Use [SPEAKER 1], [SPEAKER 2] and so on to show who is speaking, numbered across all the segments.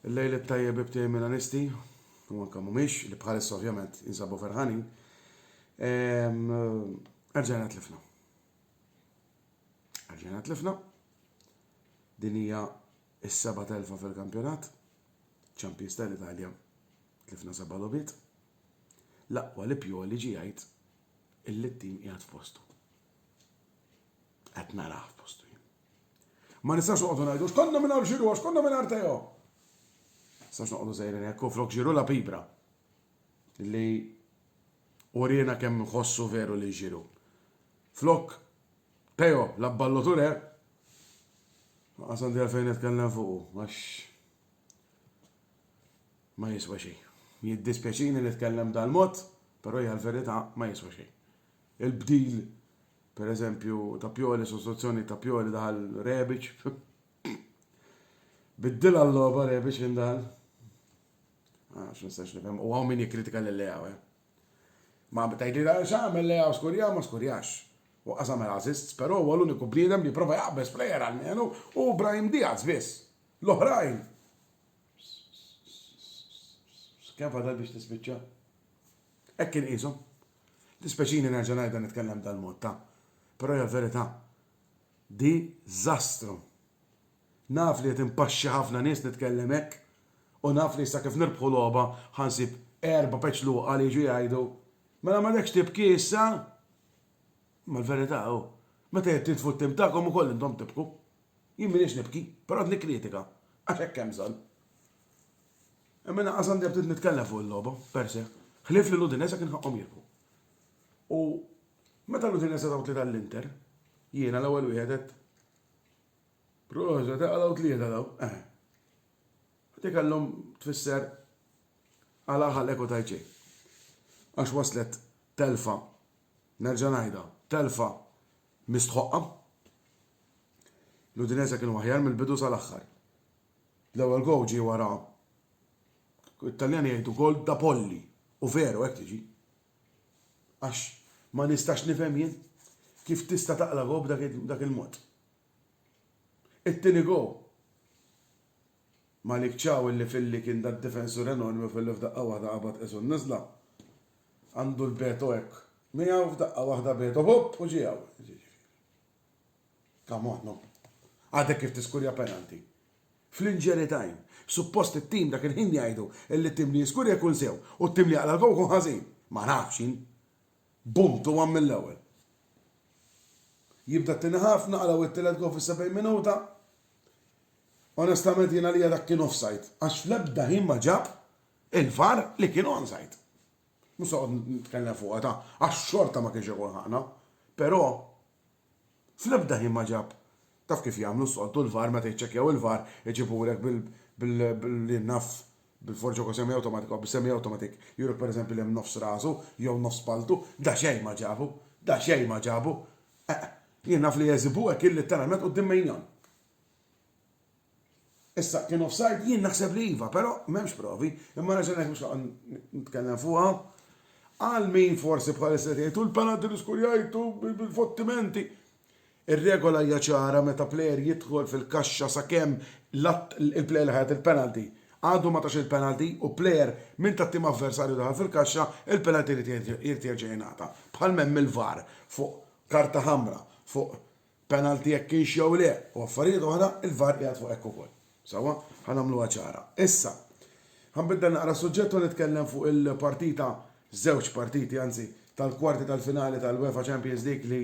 [SPEAKER 1] Il-lejl it-tajjeb ibtej Milanisti, u anka mhumiex li bħalissa ovvjament jinsabu ferħanin. Erġajna tlifna. Erġajna tlifna. Din hija s-seba' telfa fil-kampjonat. Champions tal-Italja. Tlifna 7 logħbiet. L-aqwa li Pioli ġie jgħid illi t-tim qiegħed f'postu. Qed narah f'postu jien. Ma nistax noqogħdu ngħidu x'konna mingħajr Ġiru, x'konna mingħajr Teo. Sax noqogħdu żejrin hekk flok Ġiru la Pibra. Li urina kemm nħossu veru li Ġiru. Flok Teo la balloture għasandi għalfejn nitkellem fuq għax ma jiswa xejn. Jiddispjaċini li nitkellem dal-mod, però hija l-verità ma jiswa xejn. Il-bdil, per eżempju, ta' Pioli, sostituzzjoni ta' Pioli daħal Rebic. Biddil għall-loba Rebic indal. X'nistax nifhem, u għaw min jikkritika l-lejaw, Ma tajdi da x'għamel lejaw skurja ma skurjax. U qasam il-assists, però huwa l-uniku bniedem li prova jaqbes plejer għal-menu u Brahim Diaz biss. L-oħrajn. Kemm fadal biex tispiċċa? Hekk kien qishom. Dispeċini nerġa' ngħidha nitkellem dal-mod ta'. Però hija l-verità. Diżastru. Naf li qed impaxxi ħafna nies nitkellem hekk u naf li issa kif nirbħu logħba ħansib 4 peċluqa li jiġu jgħidu mela m'għandekx tibki issa. Ma l-verità hu. Meta qed titfu t-tim tagħkom ukoll intom tibku. Jien m'iniex nibki, però qed nikkritika għax hekk hemm bżonn. Imma naqqas għandi bdiet nitkellem fuq il-logħba, per se. Ħlief li l-Udinese kien ħaqhom jirku. U meta l-Udinese tgħu tlieta l-Inter, jiena l-ewwel wieħed qed proġa taqgħu tlieta daw. Dik għallhom tfisser għal ħallek u tajt xejn. Għax waslet telfa, nerġa' ngħidha, telfa mistħoqqa. L-Udinese kienu aħjar mill-bidu sal-aħħar. L-ewwel gowl ġie wara Italjani jgħidu gol da polli, u veru hekk tiġi. Għax ma nistax nifhem jien kif tista' taqla gol b'dak il-mod. It-tieni gol Malik Ċaw illi filli kien da d-difensur enormi fil-li f'daqqa waħda qabad qisu n-niżla. Għandu l-beto hekk. Miegħu f'daqqa waħda beto bob u ġiew. Come on, no. Għadek kif tiskurja penalti. Fl-injury time, suppost it-tim dak il-ħin jgħidu illi t-tim li jiskurja jkun sew u t-tim li għal għal kun ħażin. Ma nafx jien. Bumtu għam mill-ewwel. Jibda t-tieni ħafna għalaw it-tielet gol fis-70 minuta. Onestament jiena li dak kien offside. Għax fl-ebda ħin ma ġab il-VAR li kien onside. Mhux noqgħod nitkellem fuqha ta' għax xorta ma kienx ikun ħaqna. Però fl-ebda ħin ma ġab. Taf kif jagħmlu s-soltu l-VAR meta jċekkjaw il-VAR iġibulek bil-naf bil-forġo semi automatik, bil-semi automatik, jurek per eżempju li hemm nofs rasu, jew nofs paltu, da xejn ma ġabu, da xejn ma ġabu. Jien naf li jeżibu hekk il-letteralment quddiem mejjan. Issa kien offside jien naħseb li iva, però m'hemmx provi, imma raġel hekk mhux nitkellem fuqha. Għal min forsi bħalissa tgħidu l-penalti li skurjajtu bil-fottimenti. Ir-regola hija ċara meta plejer jidħol fil-kaxxa sakemm il-plejer li ħadet il-penalti għadu ma tax il-penalti u plejer minn tat-tim avversarju daħal fil-kaxxa il-penalti jirtierġa' jingħata. Bħal hemm il-VAR fuq karta ħamra, fuq penalti jekk kienx jew le u affarijiet oħra il-VAR qiegħed fuq hekk ukoll. Sewwa ħanagħmluha ċara. Issa ħanbidda naqra suġġett u nitkellem fuq il-partita, żewġ partiti anzi tal-kwarti tal-finali tal-UEFA Champions League li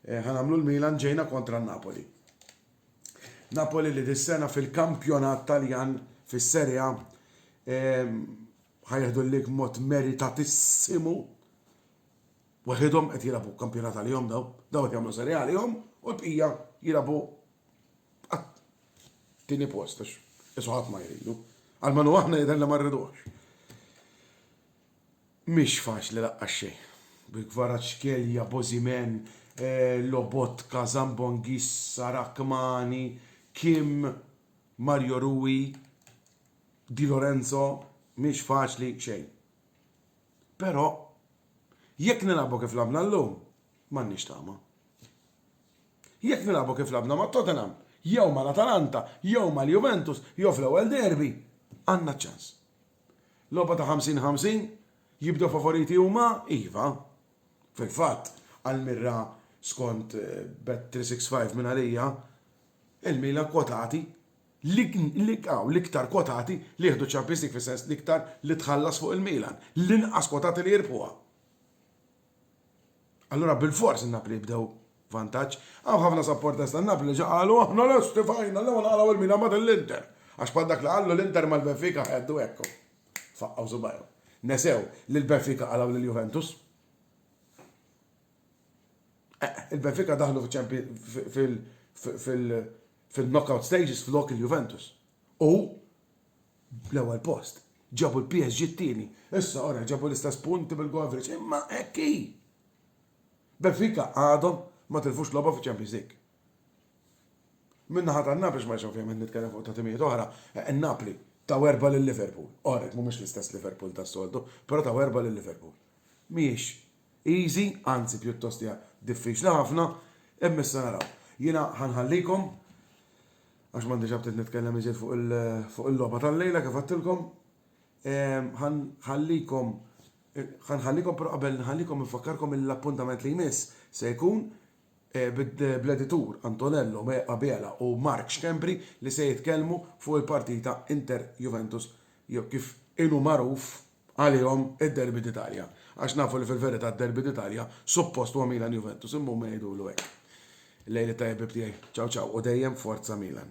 [SPEAKER 1] ħanamlu l-Milan ġejna kontra Napoli. Napoli li dis-sena fil-kampjonat Taljan fis-Serja ħajħdu l-lig mod meritatissimu. Waħedhom qed jilagħbu kampjonat għalihom daw qed jagħmlu serja għalihom u l-bqija jilagħbu tieni post għax ħadd ma jridu. Għalmenu aħna jidher li ma rridux. Mhix faċli laqqas xejn. Bikvaraċkelja, Bozimen, Lobotka, Zambongis, Sarakmani, Kim, Mario Rui, Di Lorenzo, mhix faċli xejn. Però jekk nilagħbu kif labna llum, m'għandniex tama. Jekk nilagħbu kif labna ma' Tottenham, jew mal-Atalanta, jew mal-Juventus, jew fl-ewwel derby, għandna ċans. Logħba ta' 50-50 jibdew favoriti huma iva. Fil-fatt, għal-mirra skont bet 365 minn għalija, il-Milan kwotati l-iktar kwotati li jieħdu Champions League fis-sens l-iktar li tħallas fuq il-Milan, l-inqas kwotati li jirbħuha. Allura bil-fors in-Napoli jibdew vantaġġ. Għaw ħafna supporters tan-Napoli ġa qalu aħna lesti fajna l naqraw il-Milan ma l-Inter. Għax bħal dak li qallu l-Inter mal-Benfica ħeddu hekk. Faqqaw subajhom. Nesew li l-Benfica qalaw lill-Juventus. Il-Benfica daħlu fil-knockout stages flok il-Juventus. U l-ewwel post ġabu l-PSG t-tieni. Issa ora ġabu l-istess punti bil-average. Imma ekki. Benfica għadhom ma tilfux logħba fi Champions League. Minna ħadd għan-Napoli ma ovvjament nitkellem fuq ta' timijiet oħra, n-Napoli ta' werba lil-Liverpool. Orek mhumiex l-istess Liverpool tas-soltu, però ta' werba lil-Liverpool. Mhijiex easy, anzi pjuttost hija diffiċli ħafna, imma issa naraw. Jiena ħanħallikom għax m'għandix ġabtet nitkellem iżjed fuq il-logħba tal-lejla kif għattilkom. ħanħallikom però qabel nħallikom infakkarkom l-appuntament li jmiss se jkun bl-editur Antonello Abela u Mark Xkembri li se jitkellmu fuq il-partita Inter Juventus jew kif ilu magħruf għalihom id-Derby d'Italja. Għax nafu li fil-verità d-Derby d'Italja suppost huwa Milan Juventus imma ma jgħidulu hekk. Lejli tajjeb tiegħi. Ciao ciao u dejjem forza Milan.